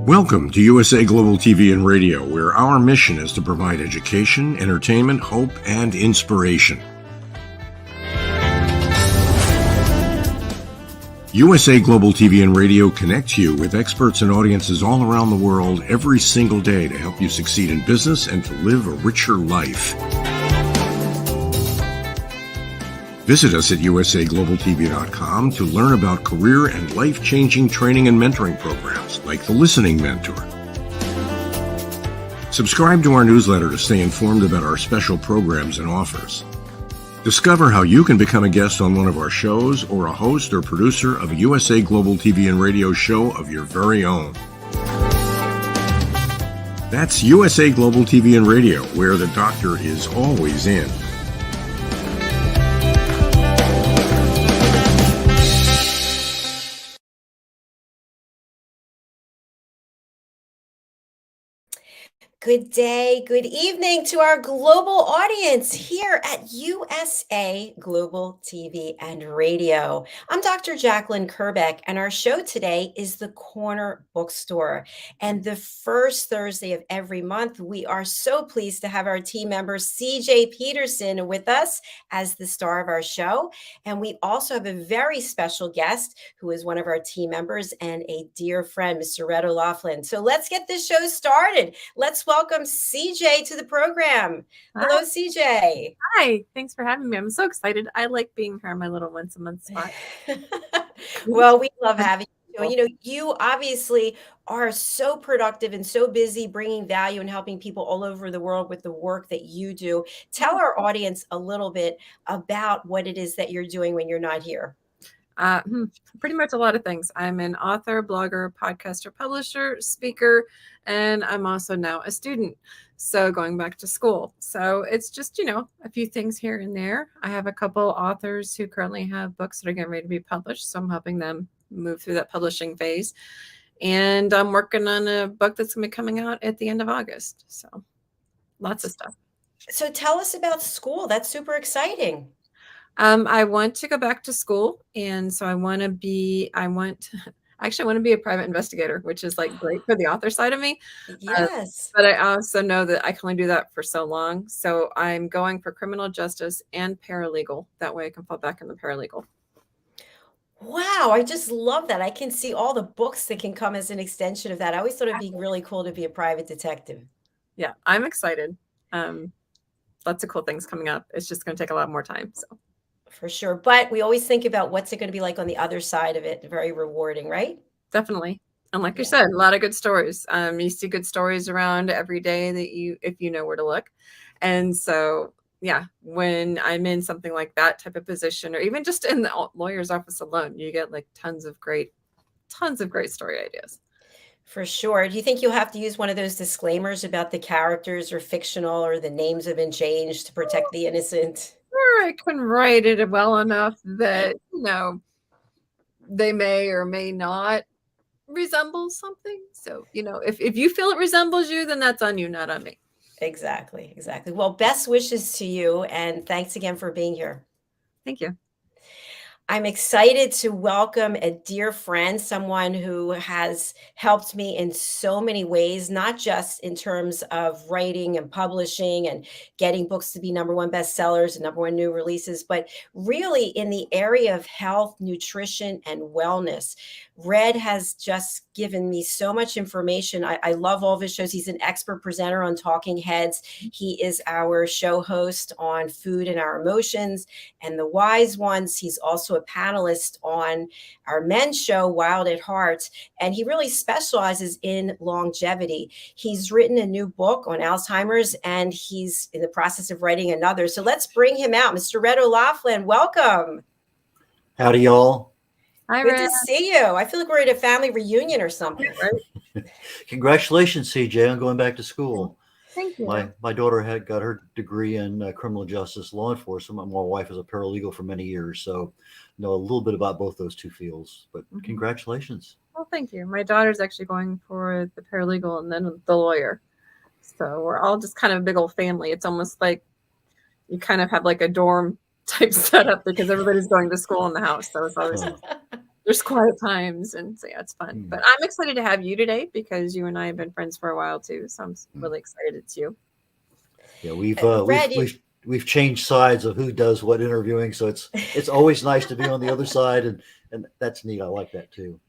Welcome to USA Global TV and Radio, where our mission is to provide education, entertainment, hope, and inspiration. USA Global TV and Radio connects you with experts and audiences all around the world every single day to help you succeed in business and to live a richer life. Visit us at usaglobaltv.com to learn about career and life-changing training and mentoring programs like the Listening Mentor. Subscribe to our newsletter to stay informed about our special programs and offers. Discover how you can become a guest on one of our shows or a host or producer of a USA Global TV and Radio show of your very own. That's USA Global TV and Radio, where the doctor is always in. Good day, good evening to our global audience here at USA Global TV and Radio. I'm Dr. JACALYN KERBECK, and our show today is the Corner Bookstore. And the first Thursday of every month, we are so pleased to have our team member, CJ Peterson, with us as the star of our show. And we also have a very special guest who is one of our team members and a dear friend, Mr. red.olaughlin. So let's get this show started. Let's welcome CJ to the program. Hello, CJ. Hi, thanks for having me. I'm so excited. I like being here on my little once a month spot. Well, we love having you. You know, you obviously are so productive and so busy bringing value and helping people all over the world with the work that you do. Tell our audience a little bit about what it is that you're doing when you're not here. Pretty much a lot of things. I'm an author, blogger, podcaster, publisher, speaker, and I'm also now a student. So going back to school. So it's just, a few things here and there. I have a couple authors who currently have books that are getting ready to be published. So I'm helping them move through that publishing phase. And I'm working on a book that's going to be coming out at the end of August. So lots of stuff. So tell us about school. That's super exciting. I want to go back to school, and so I want to be a private investigator, which is like great for the author side of me. Yes. But I also know that I can only do that for so long. So I'm going for criminal justice and paralegal. That way I can fall back in the paralegal. Wow, I just love that. I can see all the books that can come as an extension of that. I always thought it'd be really cool to be a private detective. Yeah, I'm excited. Lots of cool things coming up. It's just going to take a lot more time. So. For sure. But we always think about what's it going to be like on the other side of it. Very rewarding, right? Definitely. And like you said, a lot of good stories. You see good stories around every day if you know where to look. And so, yeah, when I'm in something like that type of position, or even just in the lawyer's office alone, you get like tons of great story ideas. For sure. Do you think you'll have to use one of those disclaimers about the characters are fictional or the names have been changed to protect the innocent? Or I can write it well enough that, they may or may not resemble something. So, if you feel it resembles you, then that's on you, not on me. Exactly. Well, best wishes to you. And thanks again for being here. Thank you. I'm excited to welcome a dear friend, someone who has helped me in so many ways, not just in terms of writing and publishing and getting books to be #1 bestsellers and #1 new releases, but really in the area of health, nutrition, and wellness. Red has just given me so much information. I love all of his shows. He's an expert presenter on Talking Heads. He is our show host on Food and Our Emotions and The Wise Ones. He's also a panelist on our men's show, Wild at Heart, and he really specializes in longevity. He's written a new book on Alzheimer's, and he's in the process of writing another. So let's bring him out. Mr. red.olaughlin, welcome. Howdy, y'all. Hi, Good Red. to see you. I feel like we're at a family reunion or something. Right? Congratulations, CJ, on going back to school. Thank you. My daughter got her degree in criminal justice law enforcement. My wife was a paralegal for many years, so know a little bit about both those two fields. But congratulations. Well, thank you. My daughter's actually going for the paralegal and then the lawyer. So we're all just kind of a big old family. It's almost like you kind of have like a dorm type setup because everybody's going to school in the house. So it's always there's quiet times, and so yeah, it's fun. But I'm excited to have you today because you and I have been friends for a while too. So I'm really excited too. Yeah, Red, we've changed sides of who does what interviewing, so it's always nice to be on the other side, and that's neat. I like that too.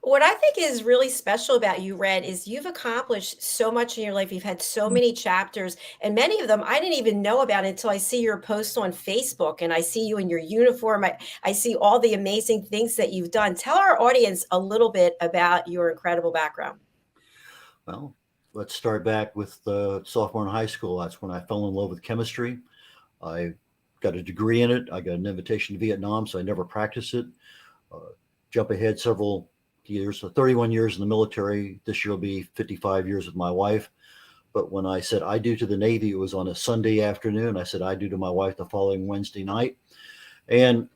what I think is really special about you, Red, is you've accomplished so much in your life. You've had so many chapters, and many of them I didn't even know about until I see your posts on Facebook and I see you in your uniform. I see all the amazing things that you've done. Tell our audience a little bit about your incredible background. Well, let's start back with sophomore in high school. That's when I fell in love with chemistry. I got a degree in it. I got an invitation to Vietnam, so I never practiced it. Jump ahead several years, so 31 years in the military. This year will be 55 years with my wife. But when I said I do to the Navy, it was on a Sunday afternoon. I said I do to my wife the following Wednesday night. And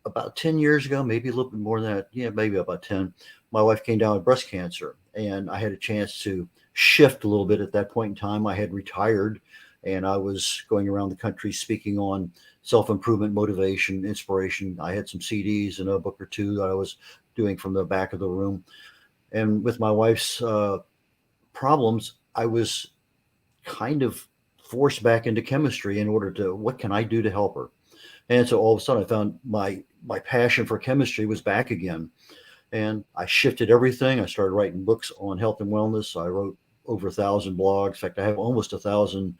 about 10 years ago, maybe a little bit more than that, yeah, maybe about 10, my wife came down with breast cancer. And I had a chance to shift a little bit at that point in time. I had retired and I was going around the country speaking on self-improvement, motivation, inspiration. I had some CDs and a book or two that I was doing from the back of the room. And with my wife's problems, I was kind of forced back into chemistry in order to, what can I do to help her? And so all of a sudden I found my passion for chemistry was back again. And I shifted everything. I started writing books on health and wellness. I wrote over 1,000 blogs. In fact, I have almost 1,000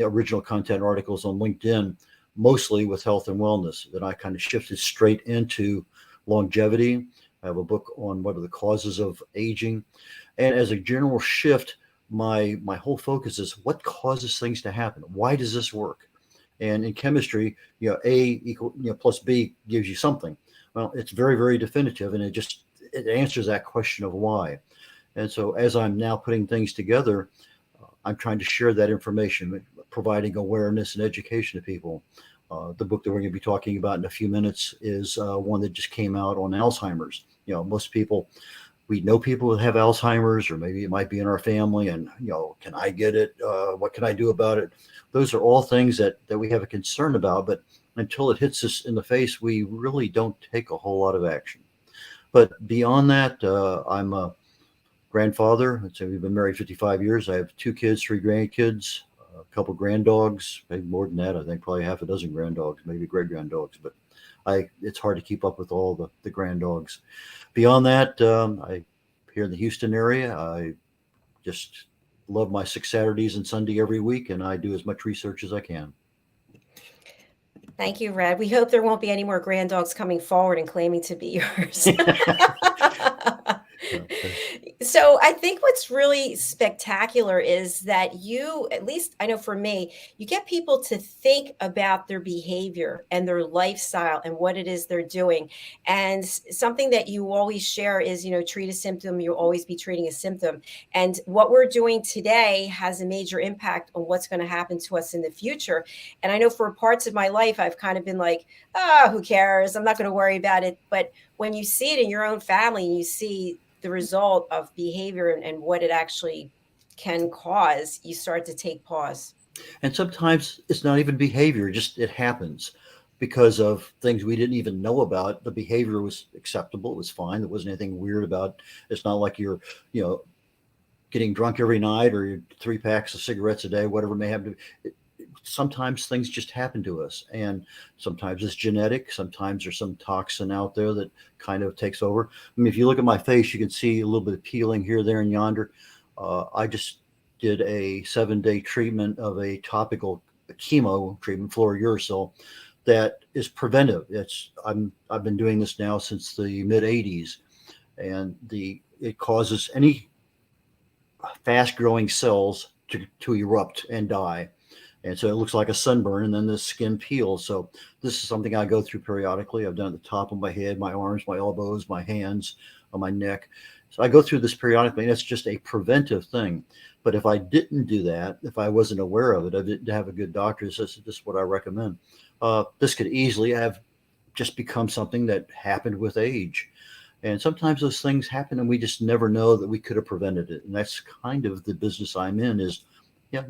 original content articles on LinkedIn, mostly with health and wellness. Then I kind of shifted straight into longevity. I have a book on what are the causes of aging. And as a general shift, my whole focus is what causes things to happen? Why does this work? And in chemistry, A equal, plus B gives you something. Well, it's very, very definitive, and it answers that question of why. And so as I'm now putting things together, I'm trying to share that information, providing awareness and education to people. The book that we're going to be talking about in a few minutes is one that just came out on Alzheimer's. Most people, we know people that have Alzheimer's, or maybe it might be in our family, and can I get it? What can I do about it? Those are all things that we have a concern about, but until it hits us in the face, we really don't take a whole lot of action. But beyond that, I'm a grandfather. So we've been married 55 years. I have 2 kids, 3 grandkids, a couple granddogs, maybe more than that. I think probably half a dozen granddogs, maybe great granddogs, but it's hard to keep up with all the granddogs. Beyond that, I here in the Houston area, I just love my 6 Saturdays and Sunday every week, and I do as much research as I can. Thank you, Red. We hope there won't be any more granddogs coming forward and claiming to be yours. So I think what's really spectacular is that you, at least I know for me, you get people to think about their behavior and their lifestyle and what it is they're doing. And something that you always share is, treat a symptom, you'll always be treating a symptom. And what we're doing today has a major impact on what's going to happen to us in the future. And I know for parts of my life, I've kind of been like, who cares? I'm not going to worry about it. But when you see it in your own family and you see the result of behavior and what it actually can cause, you start to take pause. And sometimes it's not even behavior, just it happens because of things we didn't even know about. The behavior was acceptable. It was fine. There wasn't anything weird about it. It's not like you're, getting drunk every night or you're 3 packs of cigarettes a day, whatever it may happen to. Sometimes things just happen to us, and sometimes it's genetic. Sometimes there's some toxin out there that kind of takes over. I mean, if you look at my face, you can see a little bit of peeling here, there, and yonder. I just did a 7-day treatment of a topical chemo treatment, fluorouracil, that is preventive. I've been doing this now since the mid 80s, and it causes any fast growing cells to erupt and die. And so it looks like a sunburn, and then the skin peels. So this is something I go through periodically. I've done it at the top of my head, my arms, my elbows, my hands, on my neck. So I go through this periodically, and it's just a preventive thing. But if I didn't do that, if I wasn't aware of it, I didn't have a good doctor who says, this is what I recommend. This could easily have just become something that happened with age. And sometimes those things happen and we just never know that we could have prevented it. And that's kind of the business I'm in is,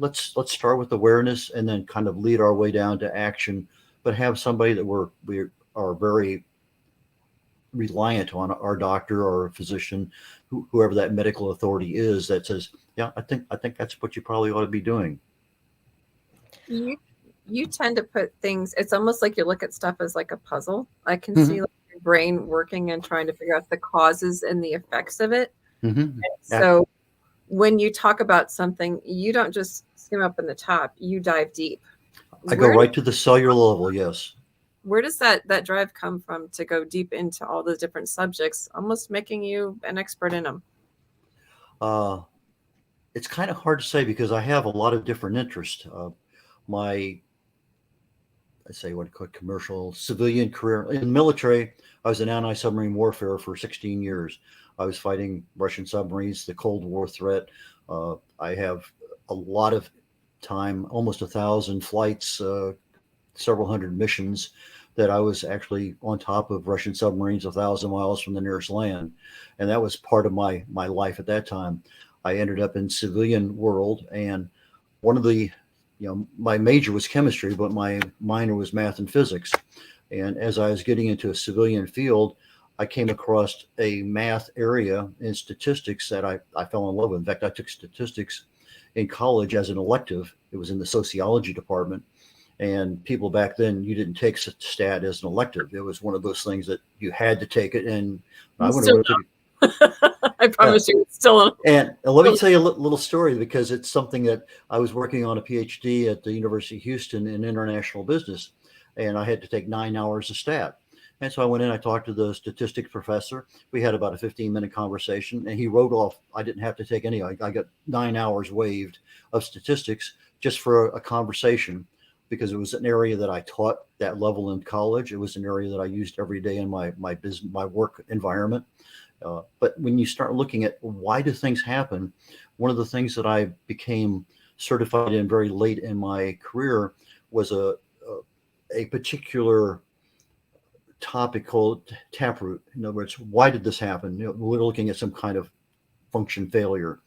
let's start with awareness and then kind of lead our way down to action, but have somebody that we are very reliant on our doctor or a physician, whoever that medical authority is, that says, yeah, I think that's what you probably ought to be doing. You tend to put things, it's almost like you look at stuff as like a puzzle. I can Mhm. see like your brain working and trying to figure out the causes and the effects of it. Mm-hmm. So when you talk about something, you don't just skim up in the top, you dive deep. I go right to the cellular level. Yes. Where does that drive come from to go deep into all the different subjects, almost making you an expert in them? It's kind of hard to say because I have a lot of different interests. My, I say what called commercial civilian career in the military, I was in anti-submarine warfare for 16 years. I was fighting Russian submarines, the Cold War threat. I have a lot of time, almost 1,000 flights, several hundred missions that I was actually on top of Russian submarines 1,000 miles from the nearest land. And that was part of my life at that time. I ended up in civilian world, and one of the, my major was chemistry, but my minor was math and physics. And as I was getting into a civilian field, I came across a math area in statistics that I fell in love with. In fact, I took statistics in college as an elective. It was in the sociology department. And people back then, you didn't take stat as an elective. It was one of those things that you had to take it. And I went over to I promise you, it's still. And let me tell you a little story, because it's something that I was working on a PhD at the University of Houston in international business, and I had to take 9 hours of stat. And so I went in, I talked to the statistics professor. We had about a 15-minute conversation, and he wrote off, I didn't have to take any, I got 9 hours waived of statistics just for a conversation, because it was an area that I taught that level in college. It was an area that I used every day in my business, my work environment. But when you start looking at why do things happen, one of the things that I became certified in very late in my career was a particular topic called taproot. In other words, why did this happen? We're looking at some kind of function failure.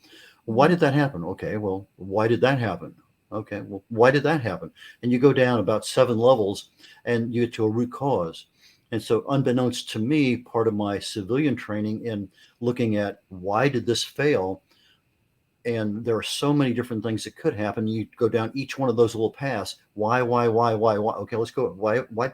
Why did that happen? Okay, well, why did that happen? Okay, well, why did that happen? And you go down about 7 levels and you get to a root cause. And so, unbeknownst to me, part of my civilian training in looking at why did this fail, and there are so many different things that could happen. You go down each one of those little paths. Why? Okay, let's go. Why?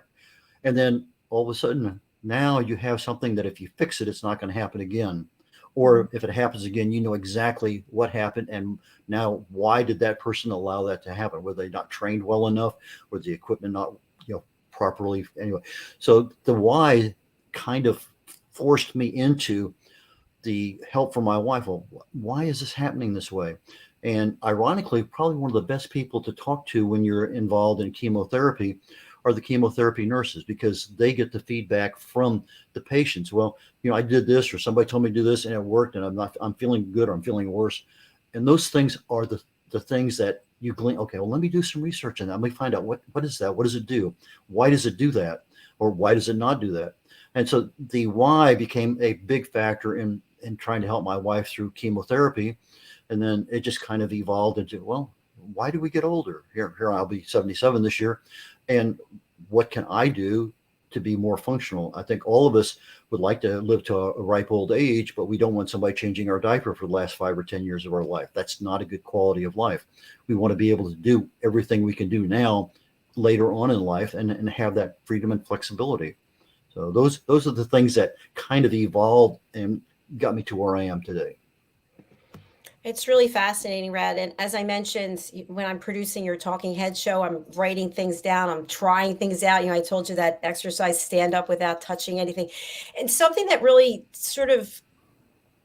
And then all of a sudden, now you have something that if you fix it, it's not going to happen again. Or if it happens again, you know exactly what happened. And now, why did that person allow that to happen? Were they not trained well enough? Was the equipment not, properly? Anyway, so the why kind of forced me into the help from my wife. Well, why is this happening this way? And ironically, probably one of the best people to talk to when you're involved in chemotherapy are the chemotherapy nurses, because they get the feedback from the patients. Well, I did this, or somebody told me to do this and it worked, and I'm feeling good, or I'm feeling worse. And those things are the things that you glean. Okay, well, let me do some research on that. Let me find out what is that? What does it do? Why does it do that? Or why does it not do that? And so the why became a big factor in trying to help my wife through chemotherapy. And then it just kind of evolved into, well, why do we get older? Here I'll be 77 this year. And what can I do to be more functional? I think all of us would like to live to a ripe old age, but we don't want somebody changing our diaper for the last 5 or 10 years of our life. That's not a good quality of life. We want to be able to do everything we can do now later on in life, and have that freedom and flexibility. So those are the things that kind of evolved and got me to where I am today. It's really fascinating, Red. And as I mentioned, when I'm producing your talking head show, I'm writing things down. I'm trying things out. I told you that exercise, stand up without touching anything. And something that really sort of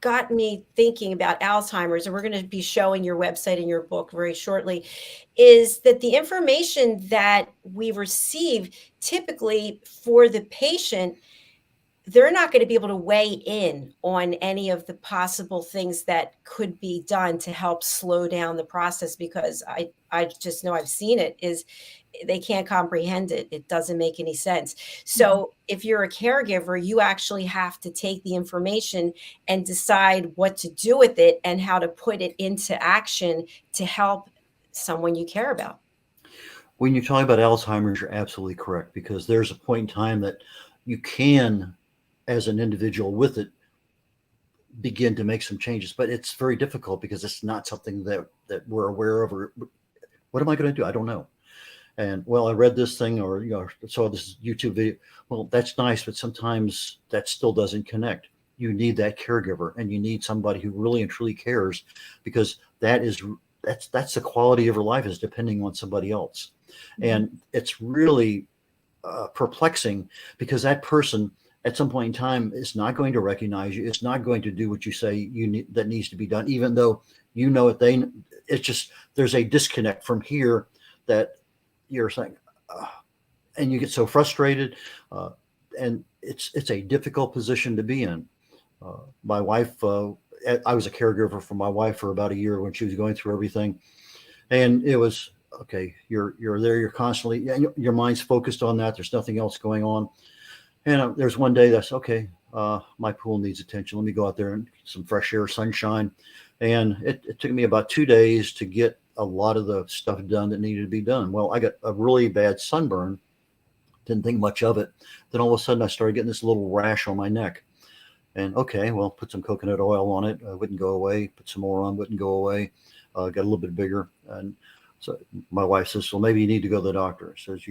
got me thinking about Alzheimer's, and we're going to be showing your website and your book very shortly, is that the information that we receive typically for the patient, they're not going to be able to weigh in on any of the possible things that could be done to help slow down the process, because I just know, I've seen it, is they can't comprehend it. It doesn't make any sense. So if you're a caregiver, you actually have to take the information and decide what to do with it and how to put it into action to help someone you care about. When you're talking about Alzheimer's, you're absolutely correct, because there's a point in time that you can as an individual with it, begin to make some changes. But it's very difficult because it's not something that we're aware of, or what am I going to do? I don't know. And well, I read this thing, or saw this YouTube video. Well, that's nice, but sometimes that still doesn't connect. You need that caregiver, and you need somebody who really and truly cares, because that's the quality of your life is depending on somebody else. Mm-hmm. And it's really perplexing, because that person at some point in time is not going to recognize you. It's not going to do what you say that needs to be done, even though you know it. It's just, there's a disconnect from here that you're saying, and you get so frustrated, and it's a difficult position to be in. My wife, I was a caregiver for my wife for about a year when she was going through everything, and it was okay. You're there. You're constantly, your mind's focused on that. There's nothing else going on. And there's one day that's okay. My pool needs attention. Let me go out there and get some fresh air, sunshine. And it took me about 2 days to get a lot of the stuff done that needed to be done. Well, I got a really bad sunburn. Didn't think much of it. Then all of a sudden I started getting this little rash on my neck. And okay, well, put some coconut oil on it. Wouldn't go away. Put some more on, wouldn't go away. Got a little bit bigger. And so my wife says, well, maybe you need to go to the doctor. Says,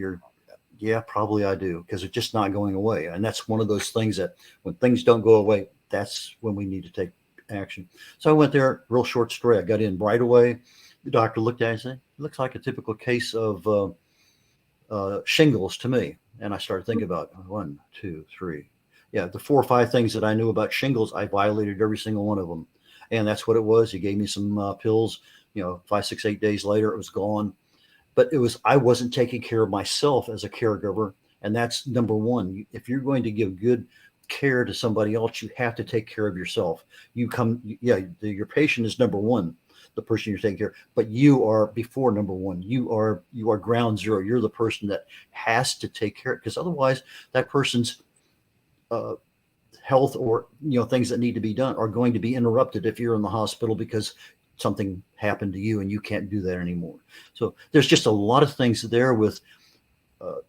yeah, probably I do, because it's just not going away. And that's one of those things that when things don't go away, that's when we need to take action. So I went there, real short story. I got in right away. The doctor looked at it and said, it looks like a typical case of shingles to me. And I started thinking about 1, 2, 3. Yeah, the 4 or 5 things that I knew about shingles, I violated every single one of them. And that's what it was. He gave me some pills, 5, 6, 8 days later, it was gone. But I wasn't taking care of myself as a caregiver. And that's number one. If you're going to give good care to somebody else, you have to take care of yourself. Your patient is number one, the person you're taking care of, but you are before number one. You are ground zero. You're the person that has to take care, because otherwise that person's health or things that need to be done are going to be interrupted if you're in the hospital because something happened to you and you can't do that anymore. So there's just a lot of things there with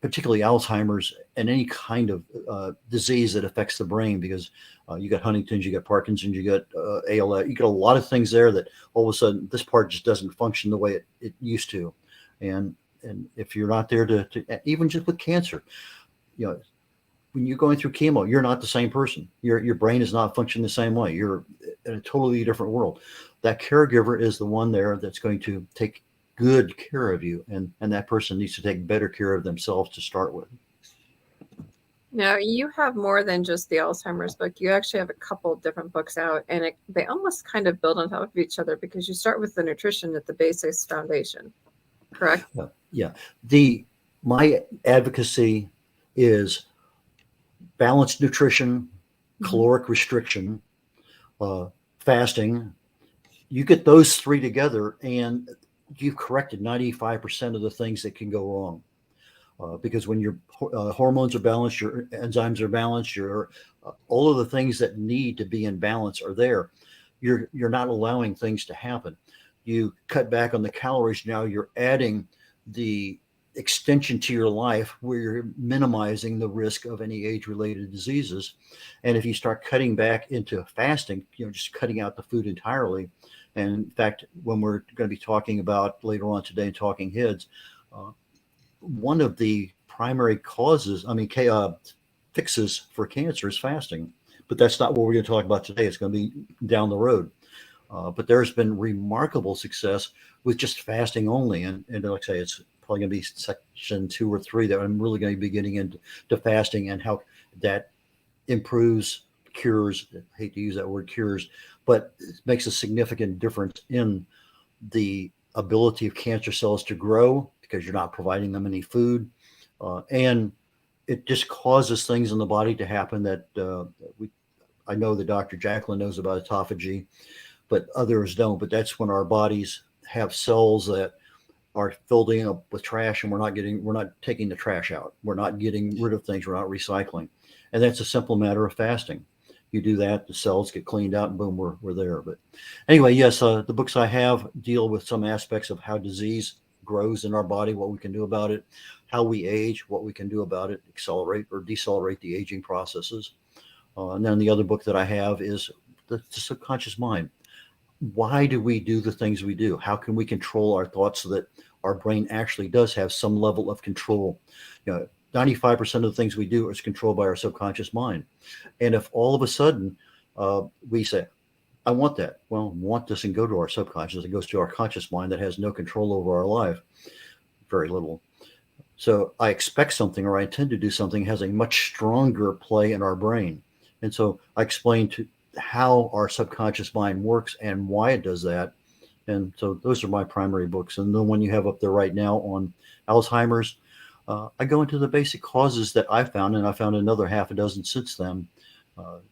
particularly Alzheimer's and any kind of disease that affects the brain, because you got Huntington's, you got Parkinson's, you got ALS, you got a lot of things there that all of a sudden this part just doesn't function the way it used to. And if you're not there to even just with cancer, when you're going through chemo, you're not the same person. Your brain is not functioning the same way. You're in a totally different world. That caregiver is the one there that's going to take good care of you, and that person needs to take better care of themselves to start with. Now, you have more than just the Alzheimer's book. You actually have a couple different books out, and they almost kind of build on top of each other, because you start with the nutrition at the basics foundation, correct? Yeah. My advocacy is balanced nutrition, caloric restriction, fasting. You get those 3 together, and you've corrected 95% of the things that can go wrong. Because when your hormones are balanced, your enzymes are balanced, your all of the things that need to be in balance are there. You're not allowing things to happen. You cut back on the calories. Now you're adding the extension to your life where you're minimizing the risk of any age-related diseases. And if you start cutting back into fasting, just cutting out the food entirely. And in fact, when we're going to be talking about later on today in Talking Heads, one of the primary fixes for cancer is fasting. But that's not what we're going to talk about today. It's going to be down the road. But there's been remarkable success with just fasting only. And like I say, it's probably going to be section 2 or 3 that I'm really going to be getting into fasting and how that improves, cures. I hate to use that word, cures, but it makes a significant difference in the ability of cancer cells to grow, because you're not providing them any food. And it just causes things in the body to happen that I know that Dr. JACALYN knows about autophagy, but others don't. But that's when our bodies have cells that are filling up with trash, and we're not taking the trash out. We're not getting rid of things. We're not recycling. And that's a simple matter of fasting. You do that, the cells get cleaned out, and boom, we're there. But anyway, yes, the books I have deal with some aspects of how disease grows in our body, what we can do about it, how we age, what we can do about it, accelerate or decelerate the aging processes. And then the other book that I have is the subconscious mind. Why do we do the things we do? How can we control our thoughts so that our brain actually does have some level of control? 95% of the things we do is controlled by our subconscious mind. And if all of a sudden we say, I want that. Well, want doesn't go to our subconscious. It goes to our conscious mind that has no control over our life, very little. So I expect something or I intend to do something has a much stronger play in our brain. And so I explain to how our subconscious mind works and why it does that. And so those are my primary books. And the one you have up there right now on Alzheimer's, I go into the basic causes that I found, and I found another half a dozen since then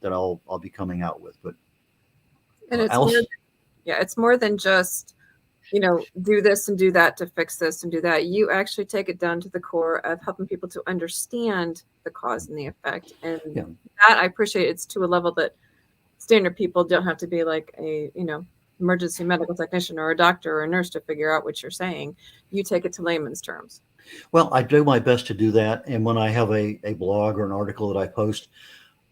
that I'll be coming out with. But And it's more than just, do this and do that to fix this and do that. You actually take it down to the core of helping people to understand the cause and the effect. And that I appreciate. It's to a level that standard people don't have to be like a, emergency medical technician or a doctor or a nurse to figure out what you're saying. You take it to layman's terms. Well, I do my best to do that. And when I have a blog or an article that I post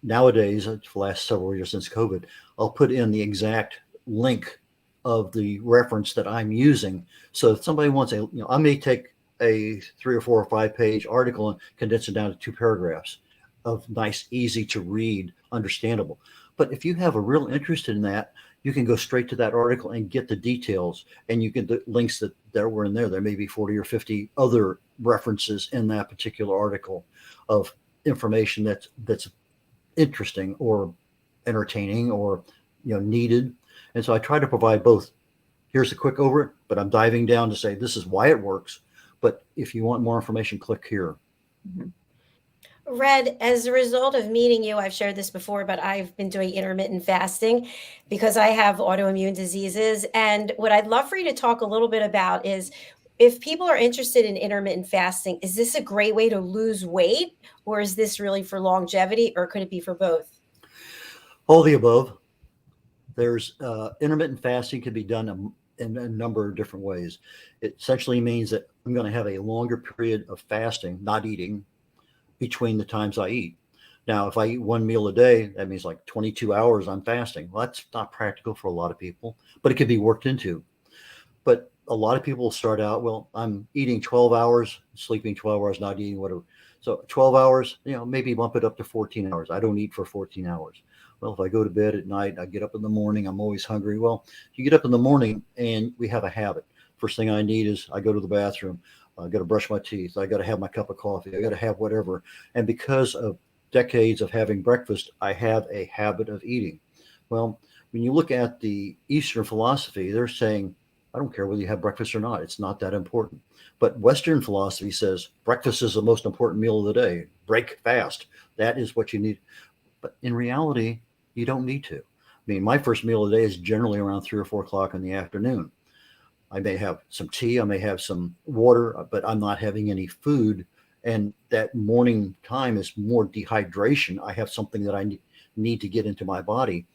nowadays, for the last several years since COVID, I'll put in the exact link of the reference that I'm using. So if somebody wants I may take a 3 or 4 or 5 page article and condense it down to 2 paragraphs of nice, easy to read, understandable. But if you have a real interest in that, you can go straight to that article and get the details, and you get the links that were in there. There may be 40 or 50 other references in that particular article of information that's interesting or entertaining or needed. And so I try to provide both. Here's a quick overview, but I'm diving down to say this is why it works. But if you want more information, click here. Mm-hmm. Red, as a result of meeting you, I've shared this before, but I've been doing intermittent fasting because I have autoimmune diseases. And what I'd love for you to talk a little bit about is, if people are interested in intermittent fasting, is this a great way to lose weight, or is this really for longevity, or could it be for both? All the above. There's intermittent fasting can be done in a number of different ways. It essentially means that I'm going to have a longer period of fasting, not eating, between the times I eat. Now, if I eat 1 meal a day, that means like 22 hours I'm fasting. Well, that's not practical for a lot of people, but it can be worked into. But a lot of people start out, well, I'm eating 12 hours, sleeping 12 hours, not eating, whatever. So 12 hours, maybe bump it up to 14 hours. I don't eat for 14 hours. Well, if I go to bed at night, I get up in the morning, I'm always hungry. Well, you get up in the morning and we have a habit. First thing I need is I go to the bathroom. I got to brush my teeth. I got to have my cup of coffee. I got to have whatever. And because of decades of having breakfast, I have a habit of eating. Well, when you look at the Eastern philosophy, they're saying, I don't care whether you have breakfast or not. It's not that important. But Western philosophy says breakfast is the most important meal of the day. Break fast. That is what you need. But in reality, you don't need to. I mean, my first meal of the day is generally around 3 or 4 o'clock in the afternoon. I may have some tea, I may have some water, but I'm not having any food. And that morning time is more dehydration. I have something that I need to get into my body.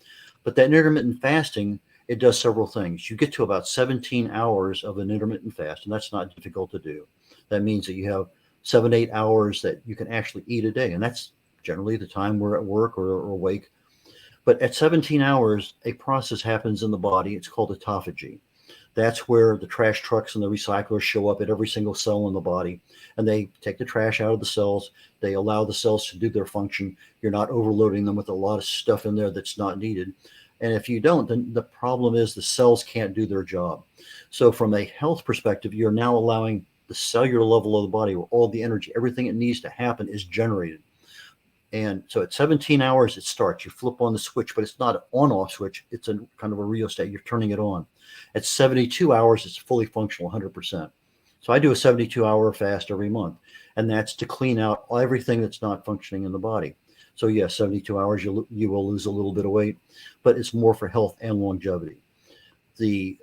But that intermittent fasting, it does several things. You get to about 17 hours of an intermittent fast, and that's not difficult to do. That means that you have 7, 8 hours that you can actually eat a day. And that's generally the time we're at work or awake. But at 17 hours, a process happens in the body. It's called autophagy. That's where the trash trucks and the recyclers show up at every single cell in the body, and they take the trash out of the cells. They allow the cells to do their function. You're not overloading them with a lot of stuff in there that's not needed. And if you don't, then the problem is the cells can't do their job. So from a health perspective, you're now allowing the cellular level of the body where all the energy, everything that needs to happen is generated. And so at 17 hours, it starts. You flip on the switch, but it's not an on-off switch. It's a kind of a rheostat. You're turning it on. At 72 hours, it's fully functional, 100%. So I do a 72-hour fast every month, and that's to clean out everything that's not functioning in the body. So yes, 72 hours, you will lose a little bit of weight, but it's more for health and longevity. The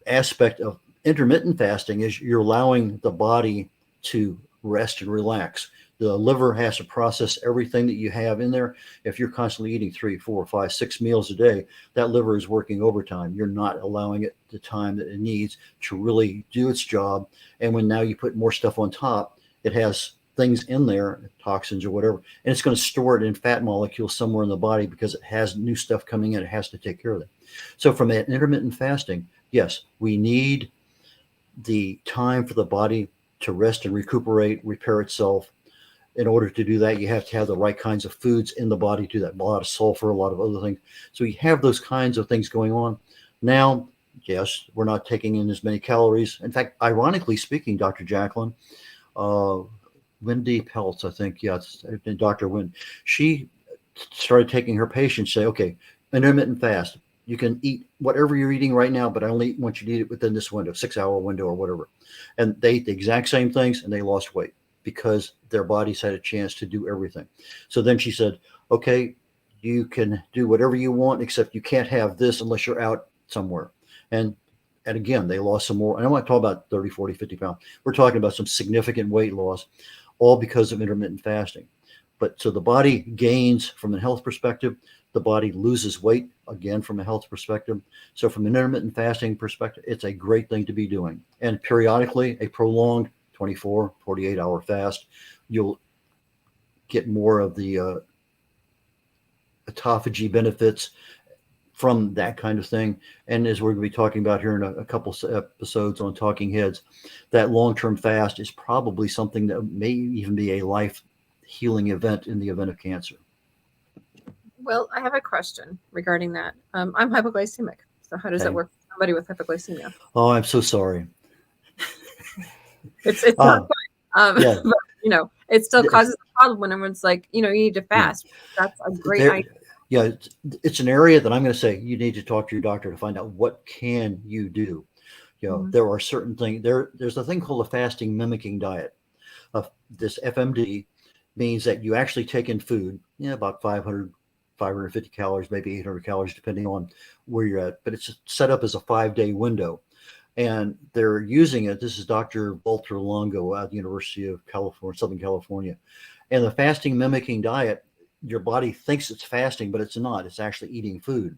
aspect of intermittent fasting is you're allowing the body to rest and relax. The liver has to process everything that you have in there. If you're constantly eating 3, 4, 5, 6 meals a day, that liver is working overtime. You're not allowing it the time that it needs to really do its job. And when now you put more stuff on top, it has things in there, toxins or whatever, and it's going to store it in fat molecules somewhere in the body because it has new stuff coming in. It has to take care of it. So from an intermittent fasting, yes, we need the time for the body to rest and recuperate, repair itself. In order to do that, you have to have the right kinds of foods in the body to do that. A lot of sulfur, a lot of other things. So you have those kinds of things going on. Now, yes, we're not taking in as many calories. In fact, ironically speaking, Dr. JACALYN, Wendy Peltz, I think, yes, Dr. Wynn, she started taking her patients, say, okay, intermittent fast. You can eat whatever you're eating right now, but I only want you to eat it within this window, 6-hour window or whatever. And they ate the exact same things and they lost weight because their bodies had a chance to do everything. So then she said, okay, you can do whatever you want, except you can't have this unless you're out somewhere. And again, they lost some more. And I'm not talking about 30, 40, 50 pounds. We're talking about some significant weight loss, all because of intermittent fasting. But so the body gains from a health perspective, the body loses weight, again, from a health perspective. So from an intermittent fasting perspective, it's a great thing to be doing. And periodically, a prolonged 24, 48-hour fast, you'll get more of the autophagy benefits from that kind of thing. And as we're going to be talking about here in a couple episodes on Talking Heads, that long-term fast is probably something that may even be a life-healing event in the event of cancer. Well, I have a question regarding that. I'm hypoglycemic. So how does that work for somebody with hypoglycemia? Oh, I'm so sorry. It's not fun. Yeah. But, you know, it still causes a problem when everyone's like, you know, you need to fast. Yeah. That's a great idea. Yeah, it's an area that I'm going to say you need to talk to your doctor to find out what can you do. You know, there are certain things. There's a thing called a fasting mimicking diet. This FMD means that you actually take in food, about 550 calories, maybe 800 calories, depending on where you're at. But it's set up as a 5-day window. And they're using it. This is Dr. Walter Longo at the University of California, Southern California. And the fasting mimicking diet, your body thinks it's fasting, but it's not. It's actually eating food.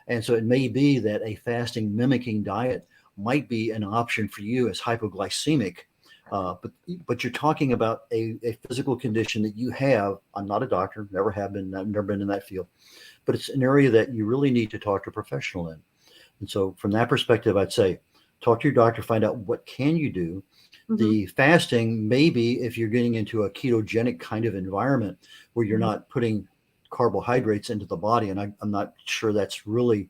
And so it may be that a fasting mimicking diet might be an option for you as hypoglycemic. But you're talking about a physical condition that you have. I'm not a doctor, never have been, I've never been in that field. But it's an area that you really need to talk to a professional in. And so from that perspective, I'd say, talk to your doctor, find out what can you do. The fasting, maybe if you're getting into a ketogenic kind of environment where you're not putting carbohydrates into the body, and I'm not sure that's really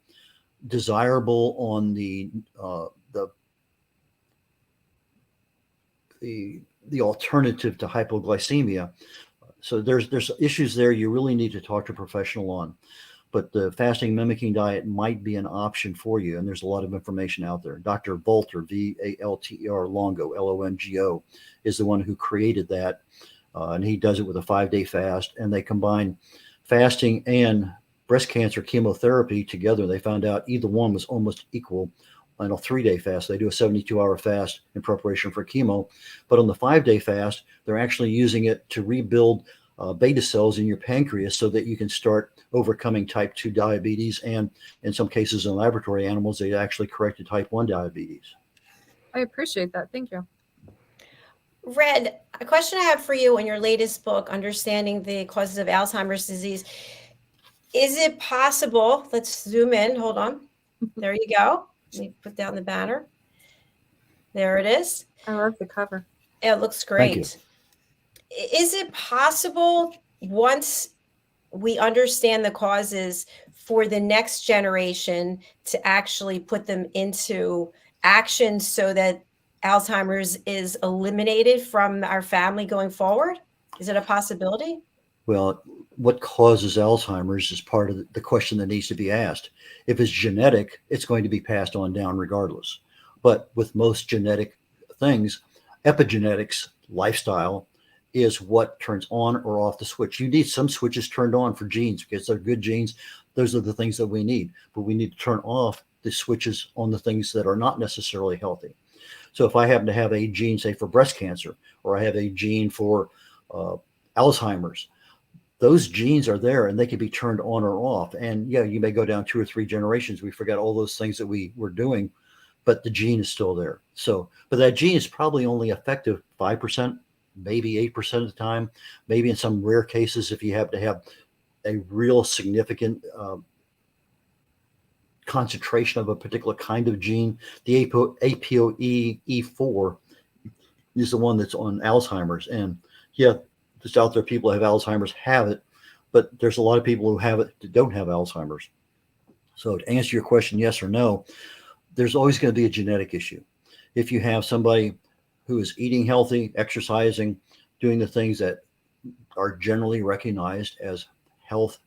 desirable on the alternative to hypoglycemia. So there's issues there you really need to talk to a professional on. But the fasting mimicking diet might be an option for you. And there's a lot of information out there. Dr. Volter, V-A-L-T-E-R, Longo, L-O-N-G-O, is the one who created that. And he does it with a 5-day fast. And they combine fasting and breast cancer chemotherapy together. They found out either one was almost equal on a 3-day fast. They do a 72-hour fast in preparation for chemo. But on the 5-day fast, they're actually using it to rebuild beta cells in your pancreas so that you can start overcoming type 2 diabetes. And in some cases in laboratory animals, they actually corrected type 1 diabetes. I appreciate that. Thank you. Red, a question I have for you in your latest book, Understanding the Causes of Alzheimer's Disease. Is it possible, let's zoom in, hold on. There you go. Let me put down the banner. There it is. I love the cover. It looks great. Thank you. Is it possible, once we understand the causes, for the next generation to actually put them into action so that Alzheimer's is eliminated from our family going forward? Is it a possibility? Well, what causes Alzheimer's is part of the question that needs to be asked. If it's genetic, it's going to be passed on down regardless. But with most genetic things, epigenetics, lifestyle, is what turns on or off the switch. You need some switches turned on for genes because they're good genes. Those are the things that we need. But we need to turn off the switches on the things that are not necessarily healthy. So if I happen to have a gene, say, for breast cancer, or I have a gene for Alzheimer's, those genes are there and they can be turned on or off. And yeah, you may go down 2 or 3 generations. We forget all those things that we were doing, but the gene is still there. So, but that gene is probably only effective 5%, maybe 8% of the time. Maybe in some rare cases, if you have to have a real significant concentration of a particular kind of gene, the APOE4 is the one that's on Alzheimer's. And yeah, just out there, people who have Alzheimer's have it, but there's a lot of people who have it that don't have Alzheimer's. So to answer your question, yes or no, there's always going to be a genetic issue. If you have somebody who is eating healthy, exercising, doing the things that are generally recognized as health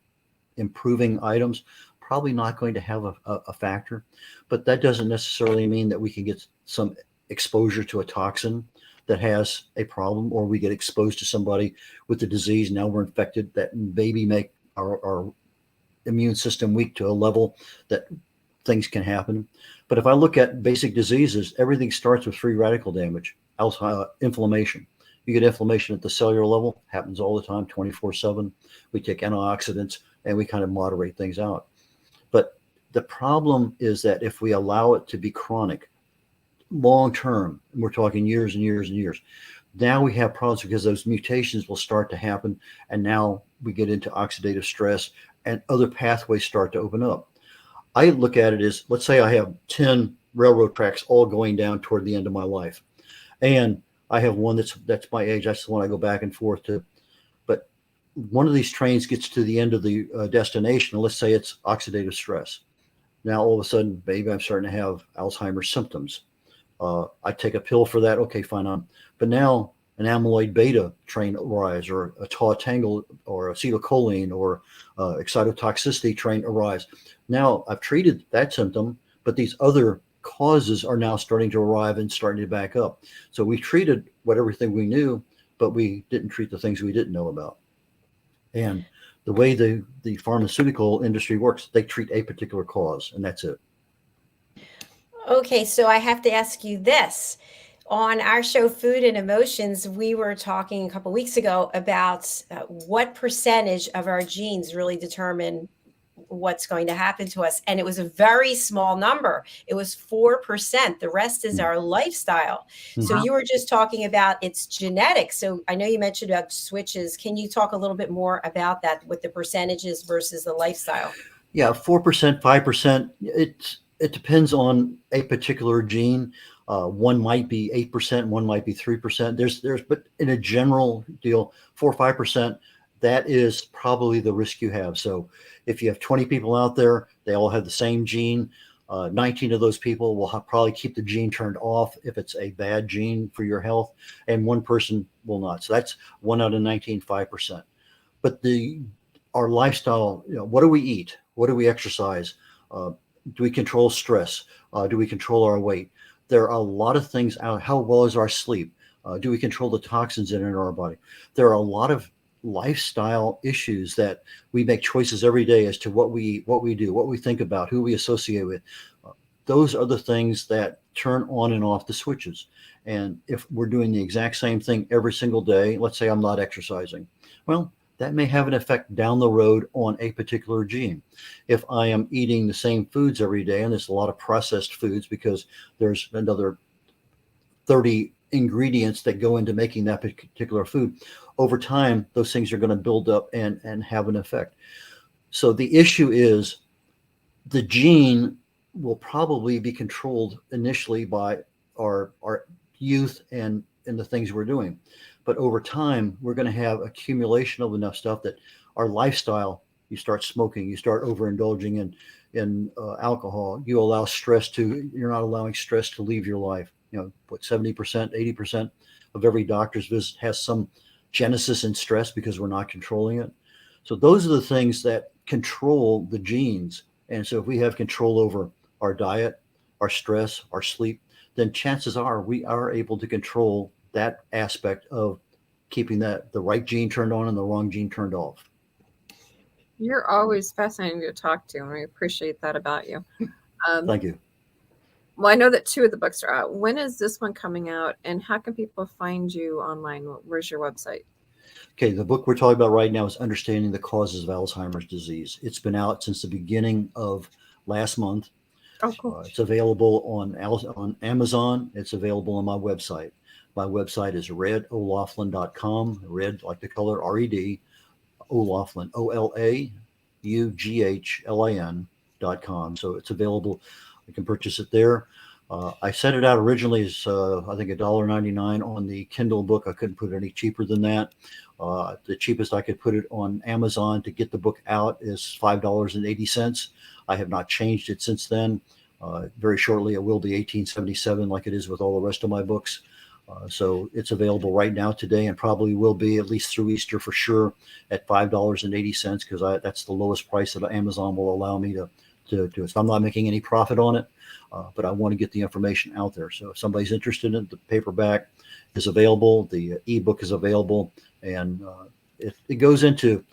improving items, probably not going to have a factor. But that doesn't necessarily mean that we can get some exposure to a toxin that has a problem, or we get exposed to somebody with a disease. Now we're infected, that maybe make our immune system weak to a level that things can happen. But if I look at basic diseases, everything starts with free radical damage, inflammation. You get inflammation at the cellular level, happens all the time, 24/7. We take antioxidants and we kind of moderate things out. But the problem is that if we allow it to be chronic, long term, we're talking years and years and years, now we have problems because those mutations will start to happen. And now we get into oxidative stress and other pathways start to open up. I look at it as, let's say I have 10 railroad tracks all going down toward the end of my life. And I have one that's my age. That's the one I go back and forth to. But one of these trains gets to the end of the destination. Let's say it's oxidative stress. Now, all of a sudden, maybe I'm starting to have Alzheimer's symptoms. I take a pill for that. Okay, fine. But now an amyloid beta train arise, or a tau tangle, or acetylcholine, or excitotoxicity train arise. Now I've treated that symptom, but these other causes are now starting to arrive and starting to back up. So we treated everything we knew, but we didn't treat the things we didn't know about. And the way the pharmaceutical industry works, they treat a particular cause, and that's it. Okay, so I have to ask you this. On our show, Food and Emotions, we were talking a couple weeks ago about what percentage of our genes really determine what's going to happen to us. And it was a very small number. It was 4%. The rest is our lifestyle. So you were just talking about it's genetics. So I know you mentioned about switches. Can you talk a little bit more about that with the percentages versus the lifestyle? Yeah, 4%, 5%. It depends on a particular gene. One might be 8%, one might be 3%. But in a general deal, 4 or 5%, that is probably the risk you have. So if you have 20 people out there, they all have the same gene. 19 of those people will probably keep the gene turned off if it's a bad gene for your health, and one person will not. So that's 1 out of 19, 5%. But our lifestyle, what do we eat? What do we exercise? Do we control stress? Do we control our weight? There are a lot of things out. How well is our sleep? Do we control the toxins in our body? There are a lot of lifestyle issues that we make choices every day as to what we eat, what we do, what we think about, who we associate with. Those are the things that turn on and off the switches. And if we're doing the exact same thing every single day, let's say I'm not exercising, well, that may have an effect down the road on a particular gene. If I am eating the same foods every day, and there's a lot of processed foods because there's another 30 ingredients that go into making that particular food, over time, those things are going to build up and have an effect. So the issue is the gene will probably be controlled initially by our youth and the things we're doing. But over time, we're going to have accumulation of enough stuff that our lifestyle, you start smoking, you start overindulging in alcohol, you're not allowing stress to leave your life. 70%, 80% of every doctor's visit has some genesis in stress because we're not controlling it. So those are the things that control the genes. And so if we have control over our diet, our stress, our sleep, then chances are we are able to control that aspect of keeping the right gene turned on and the wrong gene turned off. You're always fascinating to talk to, and we appreciate that about you. Thank you. Well, I know that 2 of the books are out. When is this one coming out, and how can people find you online? Where's your website? Okay, the book we're talking about right now is Understanding the Causes of Alzheimer's Disease. It's been out since the beginning of last month. Oh, cool. It's available on Amazon. It's available on my website. My website is red.olaughlin.com, red like the color, R-E-D, Olaughlin, OLAUGHLIN.com. So it's available. You can purchase it there. I set it out originally as I think $1.99 on the Kindle book. I couldn't put it any cheaper than that. The cheapest I could put it on Amazon to get the book out is $5.80. I have not changed it since then. Very shortly, it will be $18.77 like it is with all the rest of my books. So it's available right now today, and probably will be at least through Easter for sure at $5.80, because that's the lowest price that Amazon will allow me to do it. So I'm not making any profit on it, but I want to get the information out there. So if somebody's interested in it, the paperback is available, the ebook is available, and it goes into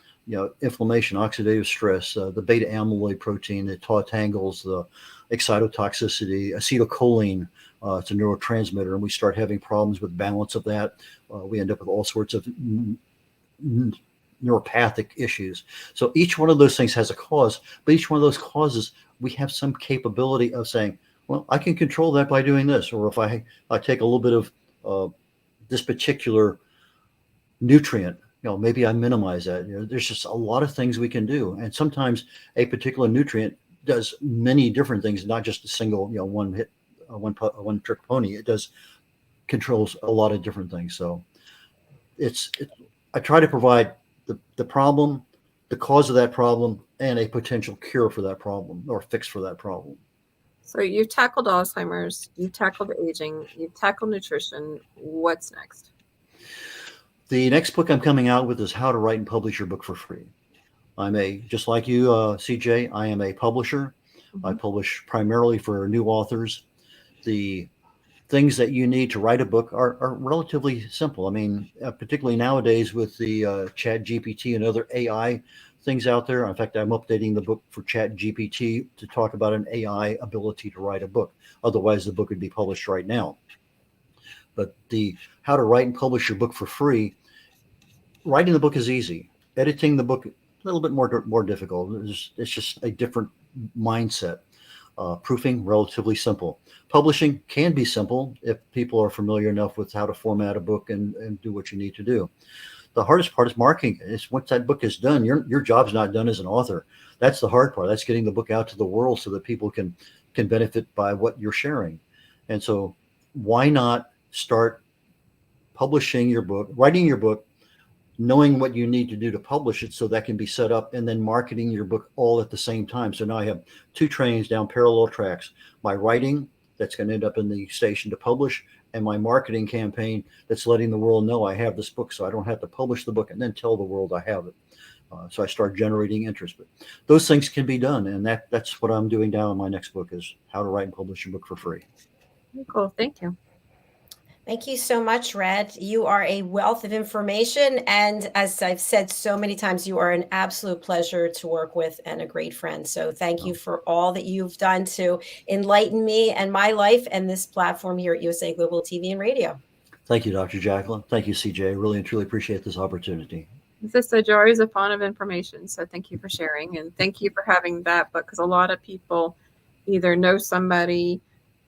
inflammation, oxidative stress, the beta amyloid protein, the tangles, the excitotoxicity, acetylcholine. It's a neurotransmitter, and we start having problems with balance of that. We end up with all sorts of neuropathic issues. So each one of those things has a cause, but each one of those causes, we have some capability of saying, well, I can control that by doing this. Or if I take a little bit of this particular nutrient, maybe I minimize that. There's just a lot of things we can do. And sometimes a particular nutrient does many different things, not just a single, one trick pony. It controls a lot of different things. So I try to provide the problem, the cause of that problem, and a potential cure for that problem or fix for that problem. So you've tackled Alzheimer's, you've tackled aging, you've tackled nutrition. What's next? The next book I'm coming out with is How to Write and Publish Your Book for Free. Just like you, CJ, I am a publisher. Mm-hmm. I publish primarily for new authors. The things that you need to write a book are relatively simple. I mean, particularly nowadays with the Chat GPT and other AI things out there. In fact, I'm updating the book for Chat GPT to talk about an AI ability to write a book. Otherwise, the book would be published right now. But the How to Write and Publish Your Book for Free, writing the book is easy. Editing the book, a little bit more difficult. It's just a different mindset. Proofing, relatively simple. Publishing can be simple if people are familiar enough with how to format a book and do what you need to do. The hardest part is marketing. It's once that book is done, your job's not done as an author. That's the hard part. That's getting the book out to the world so that people can benefit by what you're sharing. And so why not start publishing your book, writing your book, knowing what you need to do to publish it so that can be set up, and then marketing your book all at the same time. So now I have two trains down parallel tracks: my writing that's going to end up in the station to publish, and my marketing campaign that's letting the world know I have this book, so I don't have to publish the book and then tell the world I have it. So I start generating interest. But those things can be done, and that's what I'm doing now in my next book, is How to Write and Publish your Book for Free. Cool. Thank you. Thank you so much, Red. You are a wealth of information. And as I've said so many times, you are an absolute pleasure to work with and a great friend. So thank you for all that you've done to enlighten me and my life and this platform here at USA Global TV and Radio. Thank you, Dr. Jacalyn. Thank you, CJ. I really and truly appreciate this opportunity. As I said, you're always a font of information. So thank you for sharing. And thank you for having that book, because a lot of people either know somebody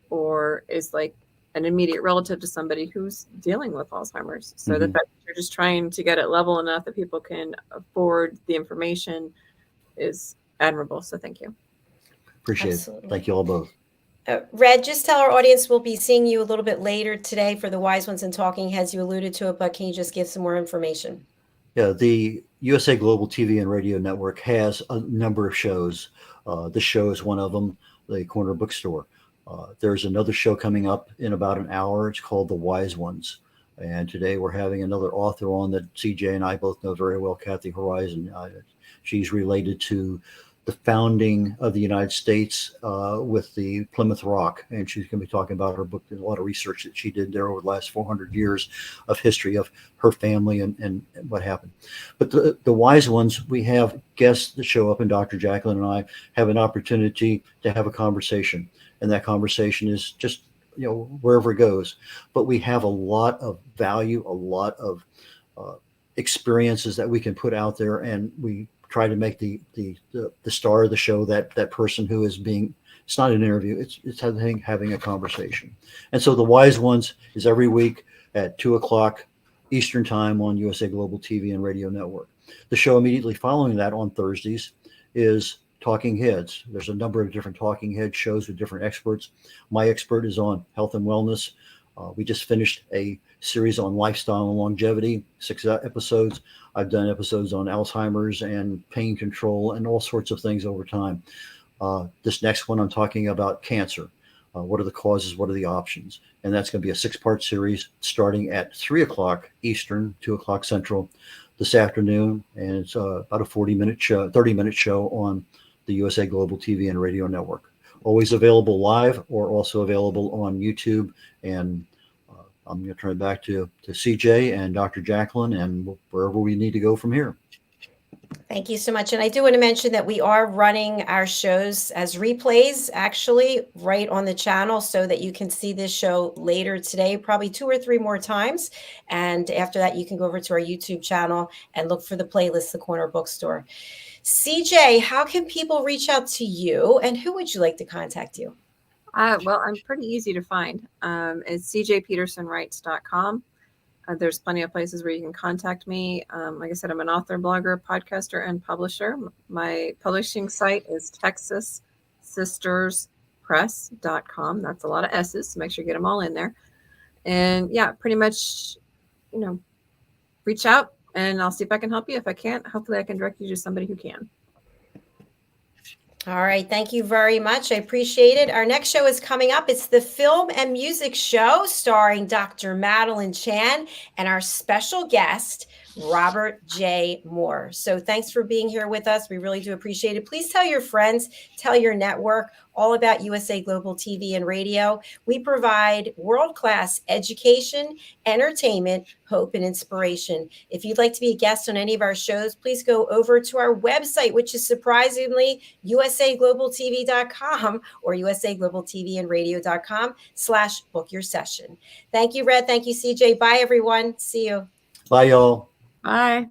or is like an immediate relative to somebody who's dealing with Alzheimer's. So the fact that you're just trying to get it level enough that people can afford the information is admirable. So thank you. Appreciate it. Thank you all both. Red, just tell our audience we'll be seeing you a little bit later today for the Wise Ones and Talking Heads. You alluded to it, but can you just give some more information? Yeah, the USA Global TV and Radio Network has a number of shows. This show is one of them, the Corner Bookstore. There's another show coming up in about an hour. It's called The Wise Ones. And today we're having another author on that CJ and I both know very well, Kathy Horizon. She's related to the founding of the United States with the Plymouth Rock. And she's going to be talking about her book. There's a lot of research that she did there over the last 400 years of history of her family and what happened. But the Wise Ones, we have guests that show up, and Dr. Jacalyn and I have an opportunity to have a conversation. And that conversation is just, wherever it goes. But we have a lot of value, a lot of experiences that we can put out there, and we try to make the star of the show that person who is being. It's not an interview. It's having a conversation. And so the Wise Ones is every week. at 2 o'clock Eastern Time on USA Global TV and Radio Network. The show immediately following that on Thursdays is Talking Heads. There's a number of different Talking Head shows with different experts. My expert is on health and wellness. We just finished a series on lifestyle and longevity, 6 episodes. I've done episodes on Alzheimer's and pain control and all sorts of things over time. This next one, I'm talking about cancer. What are the causes? What are the options? And that's going to be a 6-part series starting at 3 o'clock Eastern, 2 o'clock Central this afternoon. And it's about a 30-minute show on the USA Global TV and Radio Network. Always available live or also available on YouTube. And I'm going to turn it back to CJ and Dr. JACALYN and wherever we need to go from here. Thank you so much. And I do want to mention that we are running our shows as replays, actually, right on the channel so that you can see this show later today, probably 2 or 3 more times. And after that, you can go over to our YouTube channel and look for the playlist, The Corner Bookstore. CJ, how can people reach out to you and who would you like to contact you? Well, I'm pretty easy to find. It's cjpetersonwrites.com. There's plenty of places where you can contact me. Like I said, I'm an author, blogger, podcaster, and publisher. My publishing site is texassisterspress.com. That's a lot of S's, so make sure you get them all in there. And yeah, pretty much, reach out and I'll see if I can help you. If I can't, hopefully I can direct you to somebody who can. All right. Thank you very much. I appreciate it. Our next show is coming up. It's the Film and Music Show starring Dr. Madeline Chan and our special guest, Robert J. Moore. So thanks for being here with us. We really do appreciate it. Please tell your friends, tell your network all about USA Global TV and Radio. We provide world-class education, entertainment, hope, and inspiration. If you'd like to be a guest on any of our shows, please go over to our website, which is surprisingly usaglobaltv.com or usaglobaltvandradio.com/book your session. Thank you, Red. Thank you, CJ. Bye, everyone. See you. Bye, y'all. Bye.